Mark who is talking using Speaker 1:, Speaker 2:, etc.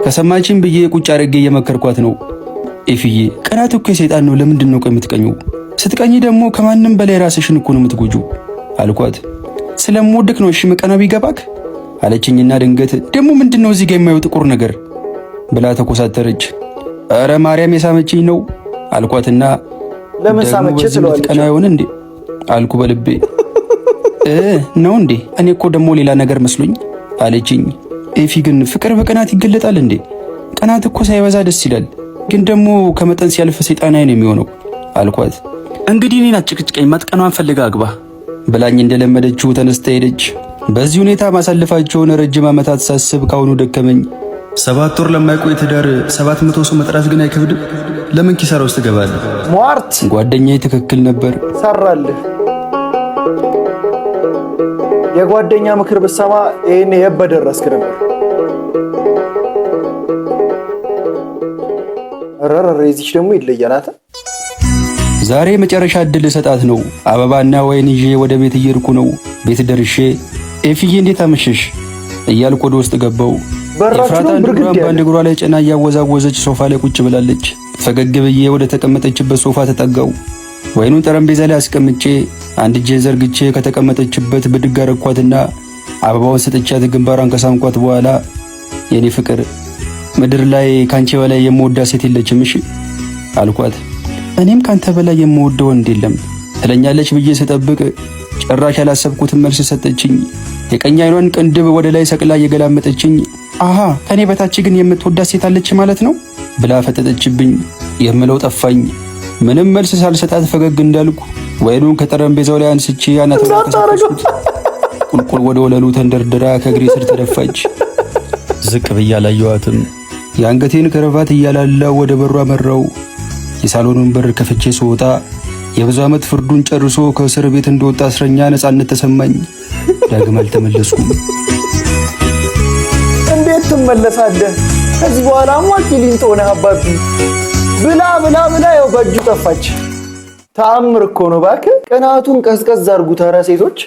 Speaker 1: ከሰማችን ብዬ ቁጭ አድርጌ እየመከርኳት ነው። ኤፍዬ ቅናት እኮ የሰይጣን ነው። ለምንድን ነው የምትቀኙ? ስትቀኝ ደግሞ ከማንም በላይ ራስሽን እኮ ነው የምትጎጁ አልኳት። ስለምወድክ ነው እሺ መቀናው ቢገባክ አለችኝና ድንገት ደግሞ ምንድነው እዚህ ጋር የማየው ጥቁር ነገር ብላ ተኮሳተረች። አረ ማርያም የሳመችኝ ነው አልኳትና
Speaker 2: ለምን ሳመች ስለዋለች
Speaker 1: ቀና ይሆን እንዴ አልኩ በልቤ። ነው እንዴ እኔ እኮ ደግሞ ሌላ ነገር መስሎኝ አለችኝ። ኤፊ ግን ፍቅር በቅናት ይገለጣል እንዴ? ቅናት እኮ ሳይበዛ ደስ ይላል፣ ግን ደግሞ ከመጠን ሲያልፍ ሰይጣናዊ ነው የሚሆነው አልኳት። እንግዲህ እኔን አጭቅጭቀኝ ማጥቀኗን ፈልጋ አግባ ብላኝ እንደለመደችው ተነስታ ሄደች። በዚህ ሁኔታ ማሳለፋቸውን ረጅም ዓመታት ሳስብ ካሁኑ ደከመኝ። 7 ወር ለማይቆይ ትዳር 700 ሰው መጥራት ግን አይከብድም? ለምን ኪሳራ ውስጥ ትገባለህ?
Speaker 2: ሟርት
Speaker 1: ጓደኛዬ ትክክል ነበር።
Speaker 2: ሰራልህ። የጓደኛ ምክር ብትሰማ ይሄን የበደረስክ ነበር። ረረረ እዚች ደግሞ ይለያናታ።
Speaker 1: ዛሬ መጨረሻ እድል ሰጣት ነው። አበባና ወይን ይዤ ወደ ቤት እየሄድኩ ነው። ቤት ደርሼ ኤፍዬ እንዴት አመሸሽ እያልኩ ወደ ውስጥ ገባው። ኤፍራታ በአንድ እግሯ ላይ ጭና እያወዛወዘች ሶፋ ላይ ቁጭ ብላለች። ፈገግ ብዬ ወደ ተቀመጠችበት ሶፋ ተጠጋው። ወይኑን ጠረጴዛ ላይ አስቀምጬ አንድ እጄን ዘርግቼ ከተቀመጠችበት ብድግ አረኳትና አበባውን ሰጥቻት ግንባሯን ከሳምኳት በኋላ የኔ ፍቅር ምድር ላይ ካንቺ በላይ የምወዳት ሴት የለችም እሺ አልኳት። እኔም ካንተ በላይ የምወደው ወንድ የለም ትለኛለች ብዬ ስጠብቅ ጭራሽ ያላሰብኩትን መልስ ሰጠችኝ። የቀኝ አይኗን ቅንድብ ወደ ላይ ሰቅላ እየገላመጠችኝ አሃ ከኔ በታች ግን የምትወዳት ሴት አለች ማለት ነው ብላ ፈጠጠችብኝ። የምለው ጠፋኝ። ምንም መልስ ሳልሰጣት ፈገግ እንዳልኩ ወይኑን ከጠረጴዛው ላይ አንስቼ አናቷን ከሰከስኩት። ቁልቁል ወደ ወለሉ ተንደርድራ ከእግሬ ስር ተደፋች። ዝቅ ብዬ አላየኋትም። የአንገቴን ከረባት እያላላው ወደ በሩ አመራው። የሳሎኑን በር ከፍቼ ስወጣ የብዙ ዓመት ፍርዱን ጨርሶ ከእስር ቤት እንደወጣ እስረኛ ነፃነት ተሰማኝ። ዳግም አልተመለስኩም።
Speaker 2: እንዴት ትመለሳለህ? ከዚህ በኋላ ሟቂ ሊንጦ ነህ አባቢ። ብላ ብላ ብላ ያው በእጁ ጠፋች። ተአምር እኮ ነው እባክህ። ቅናቱን ቀዝቀዝ አድርጉት ኧረ ሴቶች።